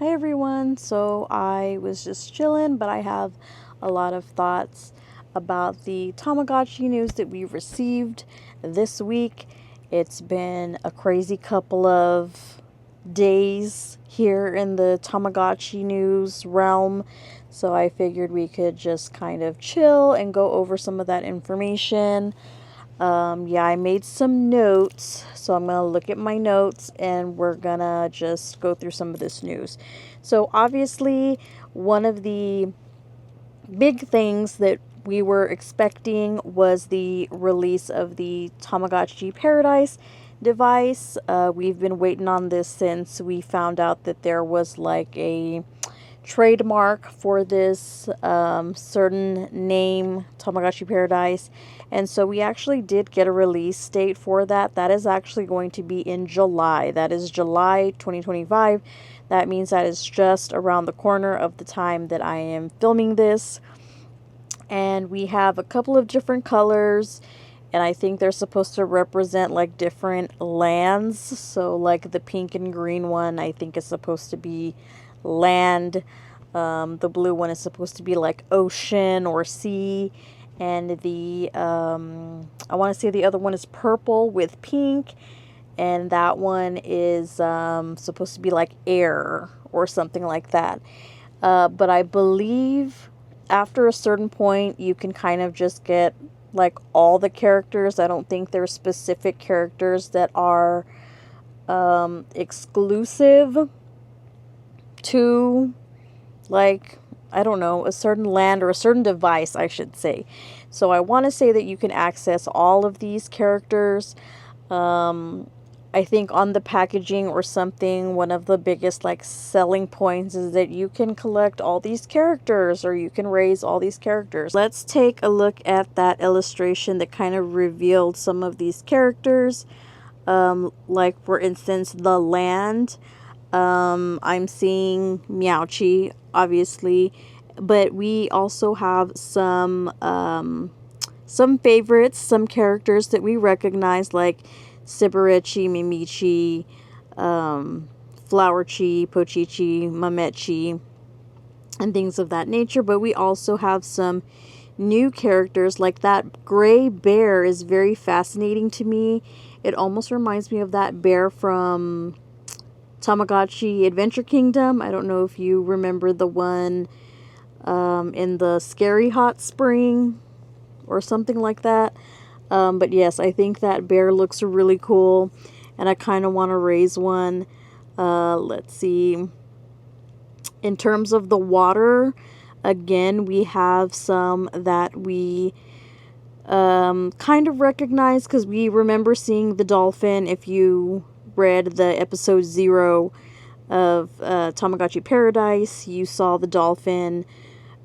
Hi everyone, so I was just chilling, but I have a lot of thoughts about the Tamagotchi news that we received this week. It's been a crazy couple of days here in the Tamagotchi news realm, so I figured we could just kind of chill and go over some of that information. Yeah, I made some notes, so I'm going to look at my notes and we're going to just go through some of this news. So, obviously, one of the big things that we were expecting was the release of the Tamagotchi Paradise device. We've been waiting on this since we found out that there was like a trademark for this certain name, Tamagotchi Paradise, and so we actually did get a release date for that. That is actually going to be in July. That is July 2025. That means that is just around the corner of the time that I am filming this. And we have a couple of different colors, and I think they're supposed to represent like different lands. So like the pink and green one I think is supposed to be land. The blue one is supposed to be like ocean or sea, and the I want to say the other one is purple with pink, and that one is supposed to be like air or something like that. But I believe after a certain point you can kind of just get like all the characters. I don't think there's specific characters that are exclusive to, like, I don't know, a certain land or a certain device, I should say. So I want to say that you can access all of these characters. I think on the packaging or something, one of the biggest like selling points is that you can collect all these characters, or you can raise all these characters. Let's take a look at that illustration that kind of revealed some of these characters. Like for instance, the land. I'm seeing Meowchi, obviously, but we also have some favorites, some characters that we recognize, like Sibirichi, Mimichi, Flowerchi, Pochichi, Mametchi, and things of that nature. But we also have some new characters, like that gray bear is very fascinating to me. It almost reminds me of that bear from Tamagotchi Adventure Kingdom. I don't know if you remember the one in the Scary Hot Spring or something like that. But yes, I think that bear looks really cool, and I kind of want to raise one. Let's see. In terms of the water, again, we have some that we kind of recognize because we remember seeing the dolphin. If you read the episode 0 of Tamagotchi Paradise, you saw the dolphin.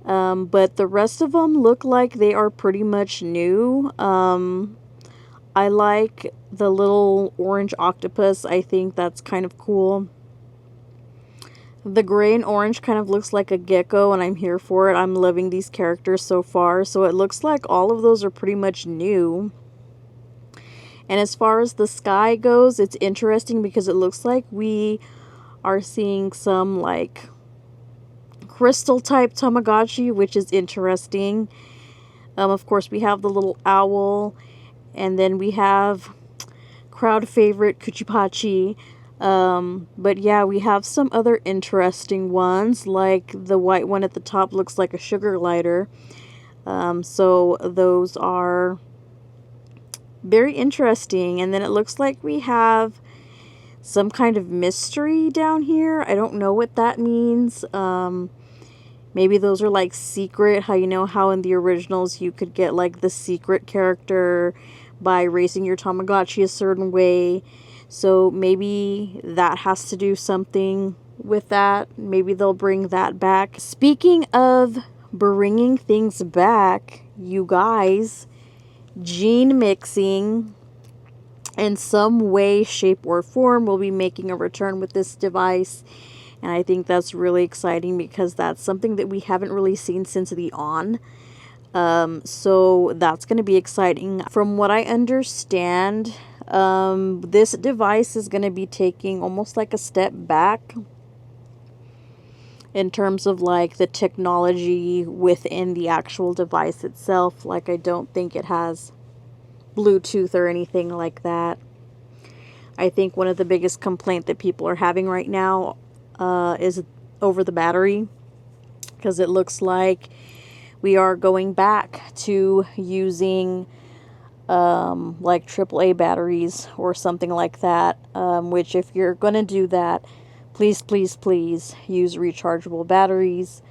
But the rest of them look like they are pretty much new. I like the little orange octopus. I think that's kind of cool. The gray and orange kind of looks like a gecko, and I'm here for it. I'm loving these characters so far. So it looks like all of those are pretty much new. And as far as the sky goes, it's interesting because it looks like we are seeing some like crystal type Tamagotchi, which is interesting. Of course, we have the little owl, and then we have crowd favorite Kuchipachi. But yeah, we have some other interesting ones, like the white one at the top looks like a sugar glider. So those are very interesting. And then it looks like we have some kind of mystery down here. I don't know what that means. Maybe those are like secret. How you know how in the originals you could get like the secret character by raising your Tamagotchi a certain way. So maybe that has to do something with that. Maybe they'll bring that back. Speaking of bringing things back, you guys, gene mixing in some way, shape, or form will be making a return with this device. And I think that's really exciting because that's something that we haven't really seen since the On. So that's going to be exciting. From what I understand, this device is going to be taking almost like a step back in terms of like the technology within the actual device itself. Like, I don't think it has Bluetooth or anything like that. I think one of the biggest complaint that people are having right now is over the battery, because it looks like we are going back to using like AAA batteries or something like that, which if you're going to do that, please, please, please use rechargeable batteries.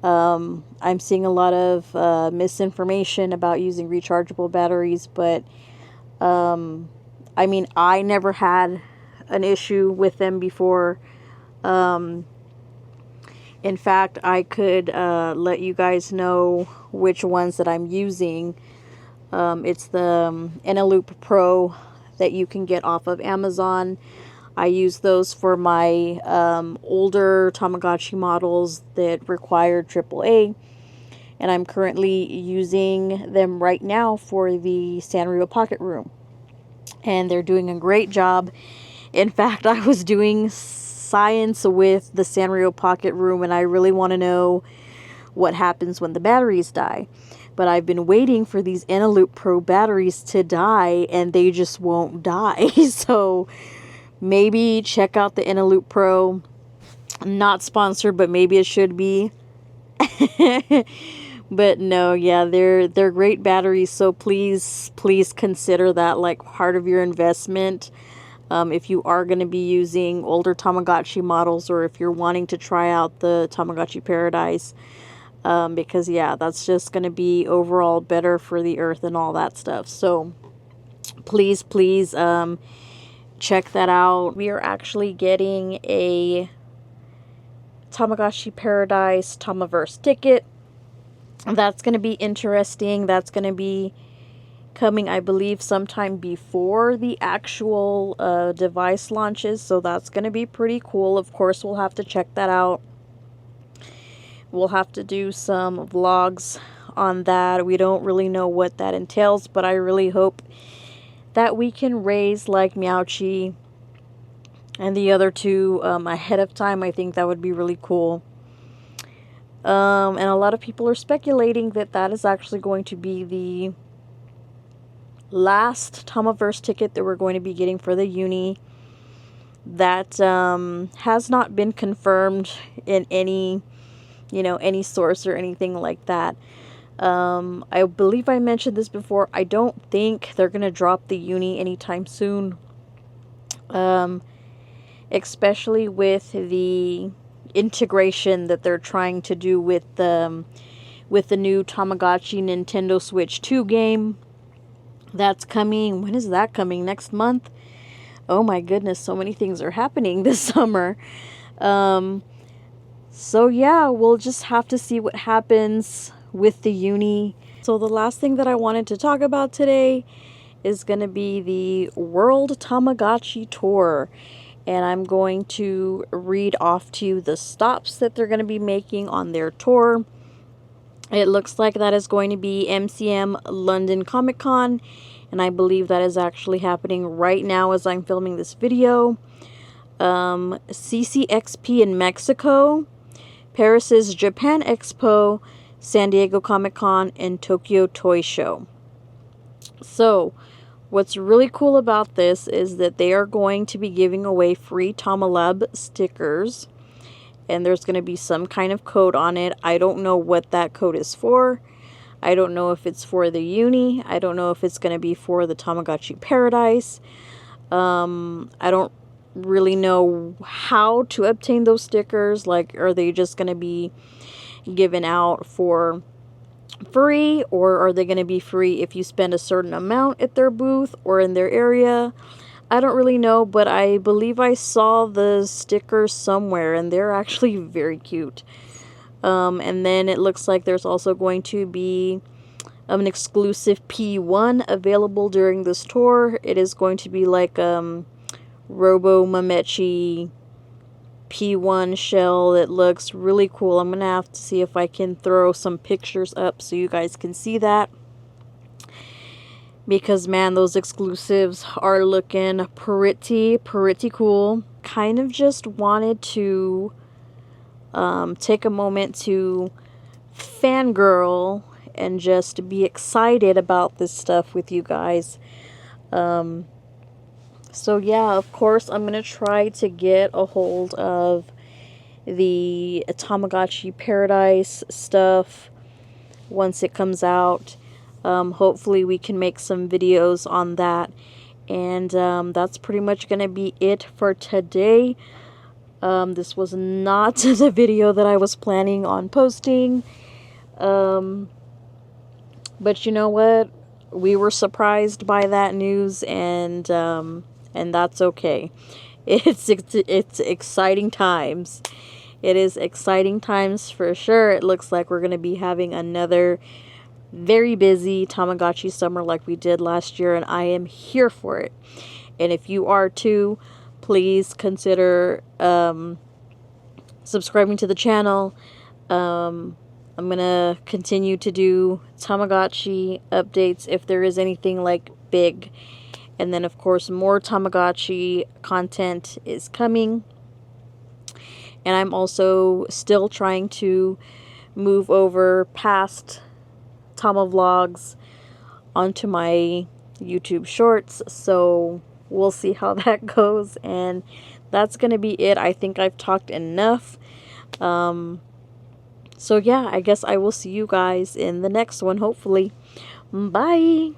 I'm seeing a lot of misinformation about using rechargeable batteries, but I mean, I never had an issue with them before. In fact, I could let you guys know which ones that I'm using. It's the Analoop Pro that you can get off of Amazon. I use those for my older Tamagotchi models that required AAA. And I'm currently using them right now for the Sanrio Pocket Room. And they're doing a great job. In fact, I was doing science with the Sanrio Pocket Room, and I really want to know what happens when the batteries die. But I've been waiting for these Analoop Pro batteries to die, and they just won't die. So maybe check out the Analoop Pro. Not sponsored, but maybe it should be. But no, yeah, they're great batteries, so please consider that like part of your investment. If you are going to be using older Tamagotchi models, or if you're wanting to try out the Tamagotchi Paradise, because yeah, that's just going to be overall better for the earth and all that stuff. So please check that out. We are actually getting a Tamagotchi Paradise Tomverse Ticket. That's going to be interesting. That's going to be coming, I believe, sometime before the actual device launches. So that's going to be pretty cool. Of course, we'll have to check that out. We'll have to do some vlogs on that. We don't really know what that entails, but I really hope that we can raise like Meowchi and the other two ahead of time. I think that would be really cool. And a lot of people are speculating that that is actually going to be the last Tomverse ticket that we're going to be getting for the uni. That has not been confirmed in any, any source or anything like that. I believe I mentioned this before. I don't think they're going to drop the uni anytime soon. Especially with the integration that they're trying to do with the new Tamagotchi Nintendo Switch 2 game. That's coming. When is that coming? Next month? Oh my goodness, so many things are happening this summer. So yeah, we'll just have to see what happens with the uni. So the last thing that I wanted to talk about today is going to be the World Tamagotchi Tour. And I'm going to read off to you the stops that they're going to be making on their tour. It looks like that is going to be MCM London Comic Con, and I believe that is actually happening right now as I'm filming this video. CCXP in Mexico, Paris's Japan Expo, San Diego Comic Con, and Tokyo Toy Show. So what's really cool about this is that they are going to be giving away free Tamalab stickers. And there's going to be some kind of code on it. I don't know what that code is for. I don't know if it's for the uni. I don't know if it's going to be for the Tamagotchi Paradise. I don't really know how to obtain those stickers. Like, are they just going to be given out for free, or are they going to be free if you spend a certain amount at their booth or in their area? I don't really know, but I believe I saw the stickers somewhere, and they're actually very cute. And then it looks like there's also going to be an exclusive P1 available during this tour. It is going to be like Robo Mamechi P1 shell that looks really cool. I'm going to have to see if I can throw some pictures up so you guys can see that. Because, man, those exclusives are looking pretty cool. Kind of just wanted to take a moment to fangirl and just be excited about this stuff with you guys. So yeah, of course, I'm going to try to get a hold of the Tamagotchi Paradise stuff once it comes out. Hopefully we can make some videos on that. And that's pretty much going to be it for today. This was not the video that I was planning on posting. But you know what? We were surprised by that news, and that's okay. It's exciting times. It is exciting times for sure. It looks like we're going to be having another very busy Tamagotchi summer like we did last year, and I am here for it. And if you are too, please consider subscribing to the channel. I'm going to continue to do Tamagotchi updates if there is anything like big. And then, of course, more Tamagotchi content is coming. And I'm also still trying to move over past Tama vlogs onto my YouTube shorts. So we'll see how that goes. And that's going to be it. I think I've talked enough. So yeah, I guess I will see you guys in the next one, hopefully. Bye!